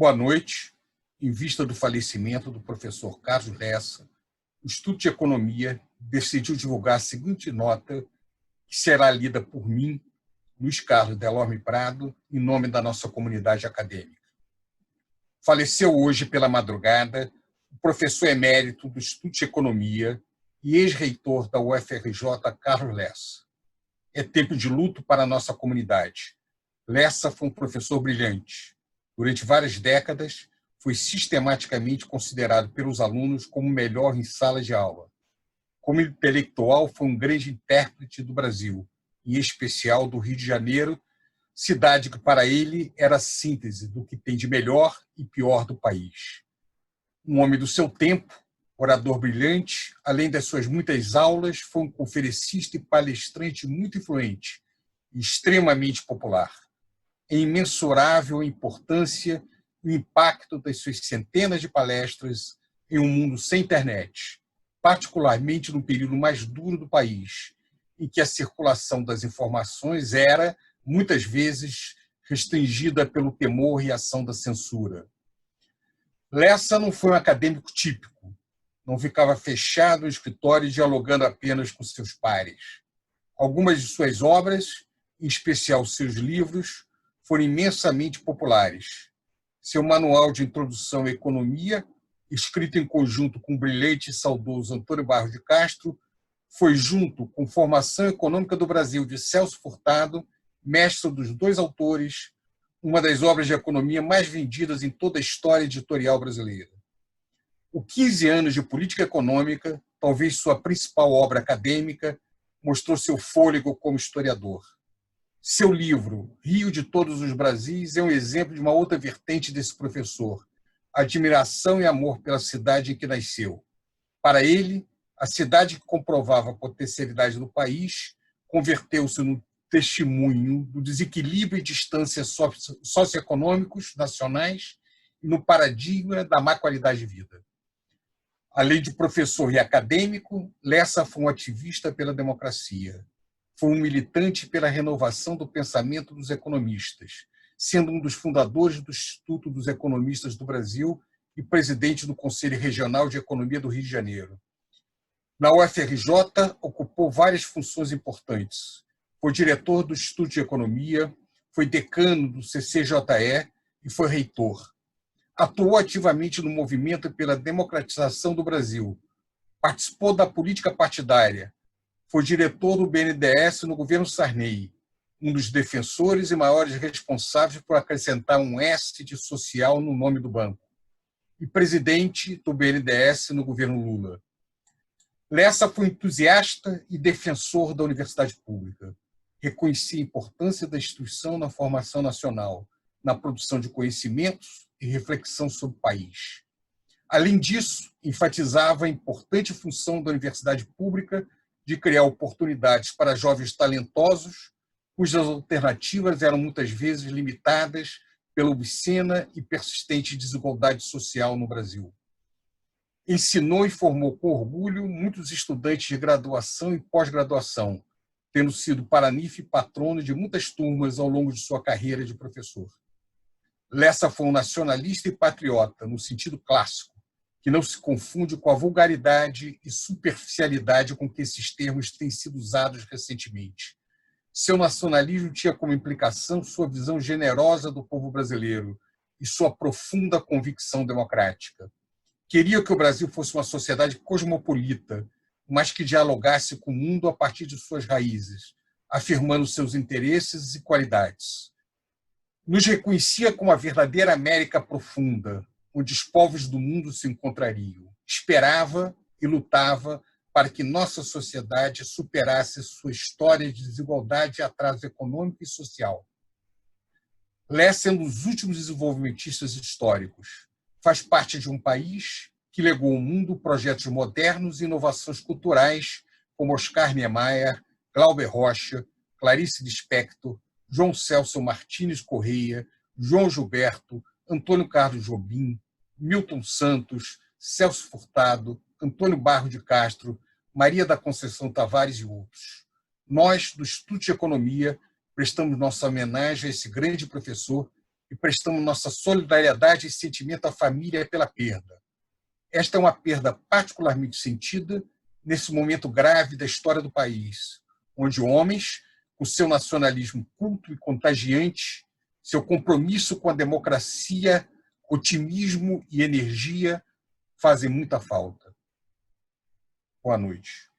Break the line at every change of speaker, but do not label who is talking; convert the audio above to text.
boa noite. Em vista do falecimento do professor Carlos Lessa, o Instituto de Economia decidiu divulgar a seguinte nota, que será lida por mim, Luiz Carlos Delorme Prado, em nome da nossa comunidade acadêmica. Faleceu hoje pela madrugada o professor emérito do Instituto de Economia e ex-reitor da UFRJ, Carlos Lessa. É tempo de luto para a nossa comunidade. Lessa foi um professor brilhante. Durante várias décadas, foi sistematicamente considerado pelos alunos como o melhor em sala de aula. Como intelectual, foi um grande intérprete do Brasil, em especial do Rio de Janeiro, cidade que para ele era a síntese do que tem de melhor e pior do país. Um homem do seu tempo, orador brilhante, além das suas muitas aulas, foi um conferencista e palestrante muito influente e extremamente popular. É imensurável a importância e o impacto das suas centenas de palestras em um mundo sem internet, particularmente no período mais duro do país, em que a circulação das informações era, muitas vezes, restringida pelo temor e ação da censura. Lessa não foi um acadêmico típico, não ficava fechado no escritório dialogando apenas com seus pares. Algumas de suas obras, em especial seus livros, foram imensamente populares. Seu manual de introdução à economia, escrito em conjunto com o brilhante e saudoso Antônio Barros de Castro, foi, junto com Formação Econômica do Brasil, de Celso Furtado, mestre dos dois autores, uma das obras de economia mais vendidas em toda a história editorial brasileira. O 15 anos de política econômica, talvez sua principal obra acadêmica, mostrou seu fôlego como historiador. Seu livro, Rio de Todos os Brasis, é um exemplo de uma outra vertente desse professor, admiração e amor pela cidade em que nasceu. Para ele, a cidade que comprovava a potencialidade do país converteu-se no testemunho do desequilíbrio e distância socioeconômicos nacionais e no paradigma da má qualidade de vida. Além de professor e acadêmico, Lessa foi um ativista pela democracia. Foi um militante pela renovação do pensamento dos economistas, sendo um dos fundadores do Instituto dos Economistas do Brasil e presidente do Conselho Regional de Economia do Rio de Janeiro. Na UFRJ, ocupou várias funções importantes. Foi diretor do Instituto de Economia, foi decano do CCJE e foi reitor. Atuou ativamente no movimento pela democratização do Brasil. Participou da política partidária. Foi diretor do BNDES no governo Sarney, um dos defensores e maiores responsáveis por acrescentar um S de social no nome do banco, e presidente do BNDES no governo Lula. Lessa foi entusiasta e defensor da universidade pública. Reconhecia a importância da instituição na formação nacional, na produção de conhecimentos e reflexão sobre o país. Além disso, enfatizava a importante função da universidade pública de criar oportunidades para jovens talentosos, cujas alternativas eram muitas vezes limitadas pela obscena e persistente desigualdade social no Brasil. Ensinou e formou com orgulho muitos estudantes de graduação e pós-graduação, tendo sido paranife e patrono de muitas turmas ao longo de sua carreira de professor. Lessa foi um nacionalista e patriota, no sentido clássico, que não se confunde com a vulgaridade e superficialidade com que esses termos têm sido usados recentemente. Seu nacionalismo tinha como implicação sua visão generosa do povo brasileiro e sua profunda convicção democrática. Queria que o Brasil fosse uma sociedade cosmopolita, mas que dialogasse com o mundo a partir de suas raízes, afirmando seus interesses e qualidades. Nos reconhecia como a verdadeira América profunda, onde os povos do mundo se encontrariam. Esperava e lutava para que nossa sociedade superasse sua história de desigualdade e atraso econômico e social. Lessa é um dos últimos desenvolvimentistas históricos. Faz parte de um país que legou ao mundo projetos modernos e inovações culturais como Oscar Niemeyer, Glauber Rocha, Clarice Lispector, João Celso Martins Correia, João Gilberto, Antônio Carlos Jobim, Milton Santos, Celso Furtado, Antônio Barros de Castro, Maria da Conceição Tavares e outros. Nós, do Instituto de Economia, prestamos nossa homenagem a esse grande professor e prestamos nossa solidariedade e sentimento à família pela perda. Esta é uma perda particularmente sentida nesse momento grave da história do país, onde homens, com seu nacionalismo culto e contagiante, seu compromisso com a democracia, otimismo e energia fazem muita falta. Boa noite.